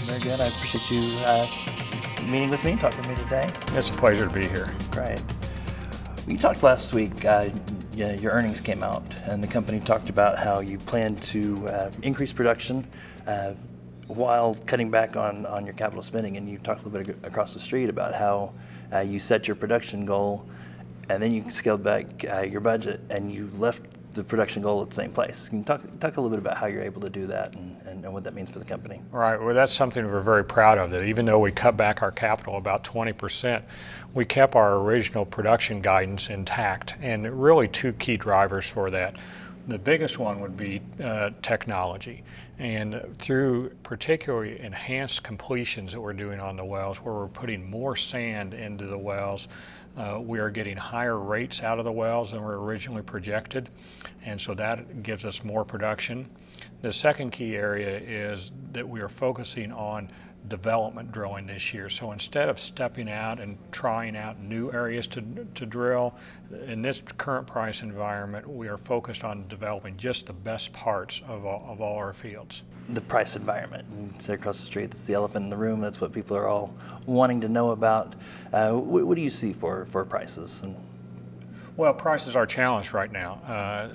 Very good. I appreciate you meeting with me, talking with me today. It's a pleasure to be here. Great. You talked last week, your earnings came out, and the company talked about how you plan to increase production while cutting back on your capital spending. And you talked a little bit across the street about how you set your production goal, and then you scaled back your budget, and you left the production goal at the same place. Can you talk a little bit about how you're able to do that and what that means for the company? Right. Well, that's something we're very proud of, that even though we cut back our capital about 20%, we kept our original production guidance intact, and really two key drivers for that. The biggest one would be technology, and through particularly enhanced completions that we're doing on the wells, where we're putting more sand into the wells, we are getting higher rates out of the wells than were originally projected, and so that gives us more production. The second key area is that we are focusing on development drilling this year. So instead of stepping out and trying out new areas to drill, in this current price environment, we are focused on developing just the best parts of all our fields. The price environment. You sit across the street, that's the elephant in the room. That's what people are all wanting to know about. What do you see for prices? Well, prices are challenged right now.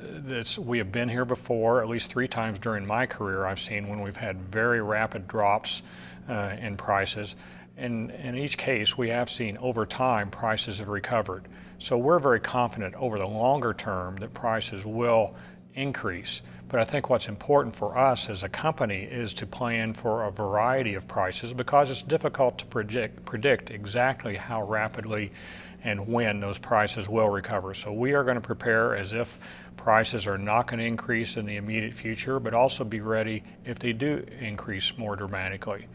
We have been here before, at least 3 times during my career I've seen when we've had very rapid drops in prices. And in each case, we have seen over time prices have recovered. So we're very confident over the longer term that prices will increase. But I think what's important for us as a company is to plan for a variety of prices, because it's difficult to predict exactly how rapidly and when those prices will recover. So we are going to prepare as if prices are not going to increase in the immediate future, but also be ready if they do increase more dramatically.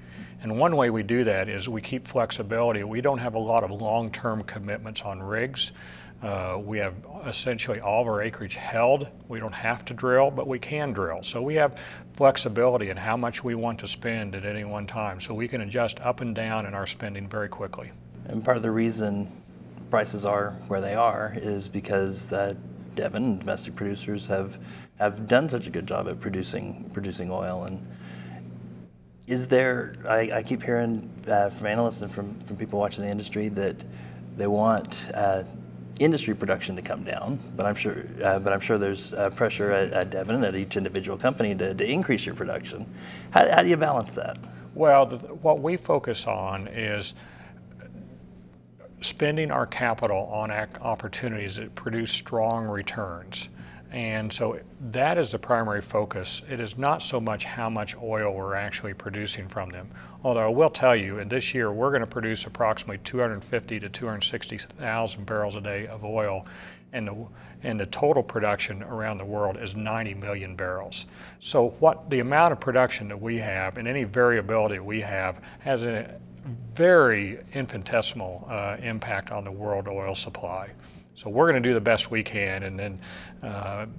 And one way we do that is we keep flexibility. We don't have a lot of long-term commitments on rigs. We have essentially all of our acreage held. We don't have to drill, but we can drill. So we have flexibility in how much we want to spend at any one time. So we can adjust up and down in our spending very quickly. And part of the reason prices are where they are is because Devon, domestic producers, have done such a good job at producing oil. And is there, I keep hearing from analysts and from people watching the industry that they want industry production to come down, but I'm sure there's pressure at Devon and at each individual company to increase your production. How do you balance that? Well, what we focus on is spending our capital on opportunities that produce strong returns. And so that is the primary focus. It is not so much how much oil we're actually producing from them. Although I will tell you, in this year, we're going to produce approximately 250 to 260,000 barrels a day of oil, and the total production around the world is 90 million barrels. So the amount of production that we have and any variability we have has a very infinitesimal impact on the world oil supply. So we're going to do the best we can, and then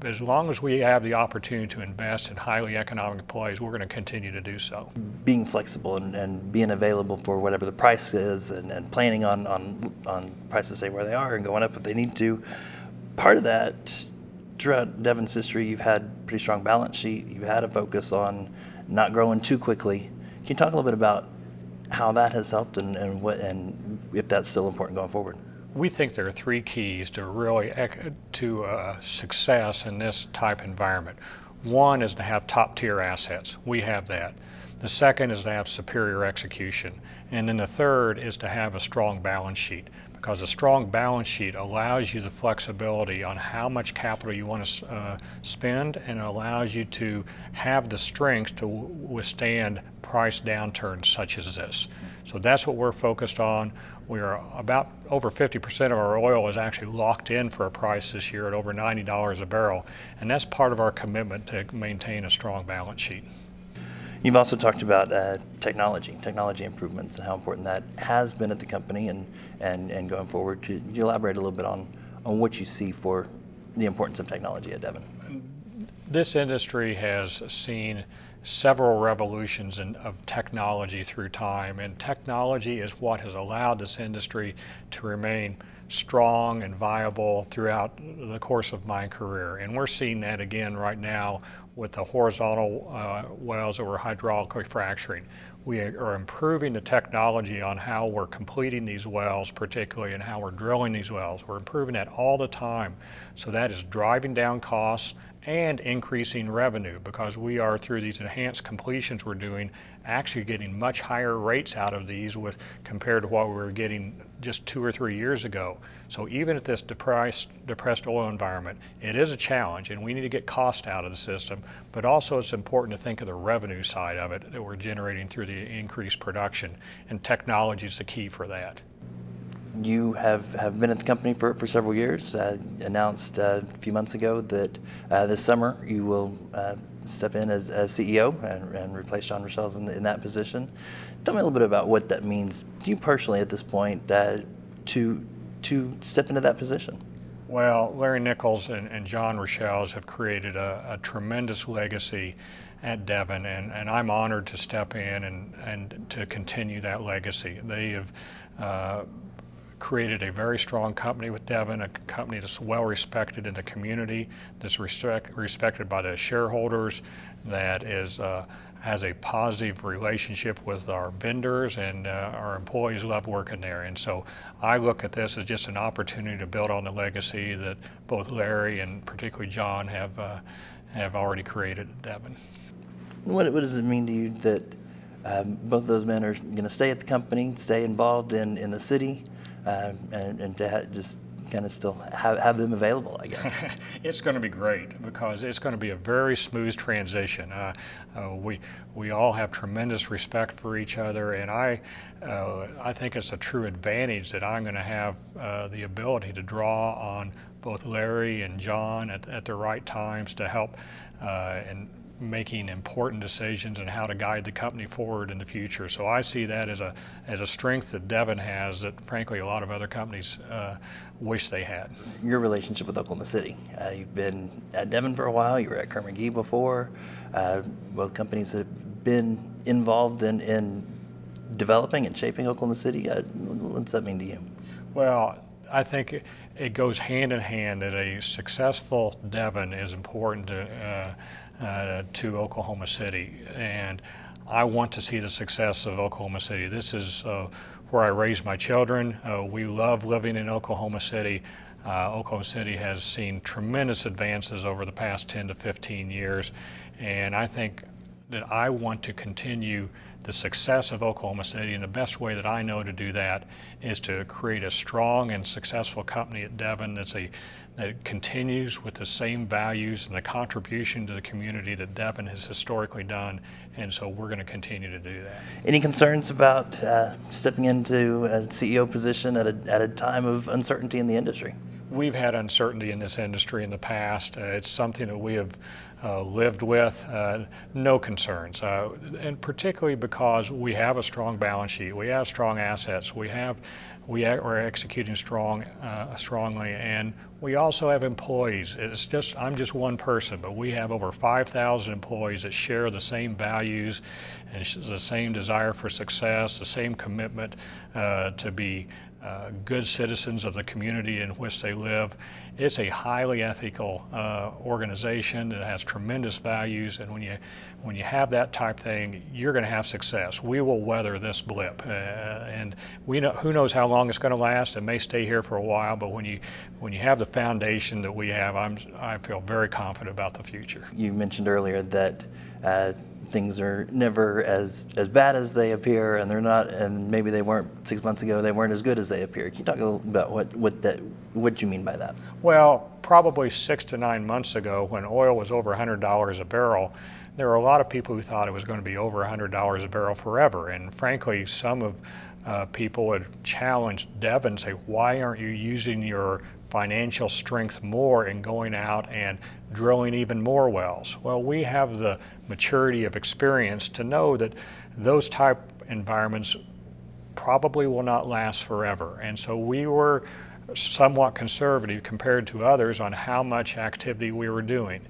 as long as we have the opportunity to invest in highly economic plays, we're going to continue to do so. Being flexible and being available for whatever the price is, and planning on prices stay where they are and going up if they need to. Part of that, throughout Devon's history, you've had a pretty strong balance sheet. You've had a focus on not growing too quickly. Can you talk a little bit about how that has helped and if that's still important going forward? We think there are 3 keys to really success in this type environment. One is to have top-tier assets. We have that. The second is to have superior execution. And then the third is to have a strong balance sheet, because a strong balance sheet allows you the flexibility on how much capital you want to spend, and allows you to have the strength to withstand price downturns such as this. So that's what we're focused on. We are about over 50% of our oil is actually locked in for a price this year at over $90 a barrel, and that's part of our commitment to maintain a strong balance sheet. You've also talked about technology improvements, and how important that has been at the company and going forward. Could you elaborate a little bit on what you see for the importance of technology at Devon? This industry has seen several revolutions of technology through time, and technology is what has allowed this industry to remain strong and viable throughout the course of my career. And we're seeing that again right now with the horizontal wells that we're hydraulically fracturing. We are improving the technology on how we're completing these wells, particularly, and how we're drilling these wells. We're improving that all the time. So that is driving down costs and increasing revenue, because we are, through these enhanced completions we're doing, actually getting much higher rates out of these compared to what we were getting just 2 or 3 years ago. So even at this depressed oil environment, it is a challenge, and we need to get cost out of the system, but also it's important to think of the revenue side of it that we're generating through the increased production, and technology is the key for that. You have been at the company for several years. Announced a few months ago that this summer you will step in as CEO and replace John Richels in that position. Tell me a little bit about what that means to you personally at this point to step into that position. Well, Larry Nichols and John Richels have created a tremendous legacy at Devon, and I'm honored to step in and to continue that legacy. They have created a very strong company with Devon, a company that's well respected in the community, that's respected by the shareholders, that has a positive relationship with our vendors, and our employees love working there. And so I look at this as just an opportunity to build on the legacy that both Larry and particularly John have already created at Devon. What does it mean to you that both of those men are going to stay at the company, stay involved in the city, and to just kind of still have them available, I guess? It's going to be great, because it's going to be a very smooth transition. We all have tremendous respect for each other, and I think it's a true advantage that I'm going to have the ability to draw on both Larry and John at the right times to help and making important decisions and how to guide the company forward in the future. So I see that as a strength that Devon has that frankly a lot of other companies wish they had. Your relationship with Oklahoma City. You've been at Devon for a while, you were at Kerr-McGee before. Both companies have been involved in developing and shaping Oklahoma City. What's that mean to you? Well, I think it goes hand in hand that a successful Devon is important to Oklahoma City, and I want to see the success of Oklahoma City. This is where I raised my children. We love living in Oklahoma City. Oklahoma City has seen tremendous advances over the past 10 to 15 years, and I think that I want to continue the success of Oklahoma City, and the best way that I know to do that is to create a strong and successful company at Devon that continues with the same values and the contribution to the community that Devon has historically done, and so we're going to continue to do that. Any concerns about stepping into a CEO position at a time of uncertainty in the industry? We've had uncertainty in this industry in the past. It's something that we have lived with. No concerns, and particularly because we have a strong balance sheet, we have strong assets, we're executing strongly, and we also have employees. I'm just one person, but we have over 5,000 employees that share the same values and the same desire for success, the same commitment to be good citizens of the community in which they live. It's a highly ethical organization that has tremendous values, and when you have that type thing, you're going to have success. We will weather this blip, and who knows how long it's going to last. It may stay here for a while, but when you have the foundation that we have, I feel very confident about the future. You mentioned earlier that things are never as bad as they appear, and they're not, and maybe they weren't 6 months ago, they weren't as good as they appear. Can you talk a little about what you mean by that? Well, probably 6 to 9 months ago, when oil was over $100 a barrel, there were a lot of people who thought it was going to be over $100 a barrel forever, and frankly, some of people would challenge Devon and say, why aren't you using your financial strength more in going out and drilling even more wells? Well, we have the maturity of experience to know that those type environments probably will not last forever, and so we were somewhat conservative compared to others on how much activity we were doing.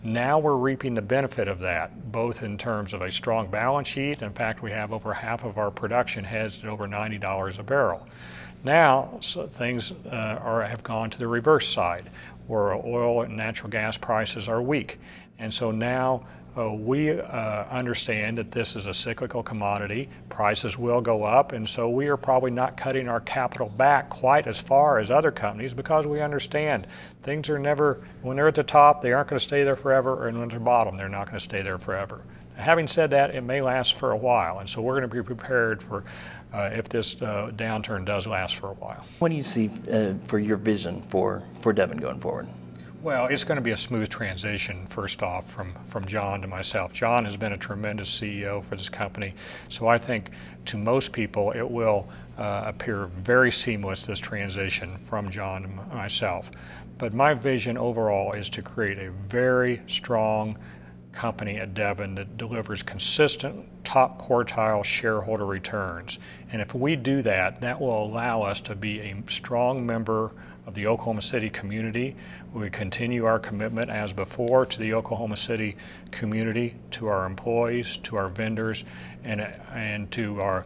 Now we're reaping the benefit of that, both in terms of a strong balance sheet. In fact, we have over half of our production hedged at over $90 a barrel. Now, things have gone to the reverse side, where oil and natural gas prices are weak. And so now we understand that this is a cyclical commodity. Prices will go up, and so we are probably not cutting our capital back quite as far as other companies, because we understand things are never, when they're at the top, they aren't going to stay there forever, and when they're bottom, they're not going to stay there forever. Having said that, it may last for a while, and so we're going to be prepared for if this downturn does last for a while. What do you see for your vision for Devon going forward? Well, it's going to be a smooth transition, first off, from John to myself. John has been a tremendous CEO for this company, so I think to most people it will appear very seamless, this transition from John to myself. But my vision overall is to create a very strong company at Devon that delivers consistent top quartile shareholder returns. And if we do that, that will allow us to be a strong member of the Oklahoma City community. We continue our commitment as before to the Oklahoma City community, to our employees, to our vendors, and to our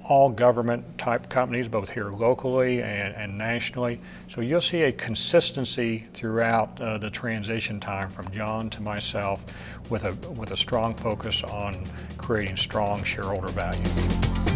all government type companies, both here locally and nationally. So you'll see a consistency throughout the transition time from John to myself, with a strong focus on creating strong shareholder value.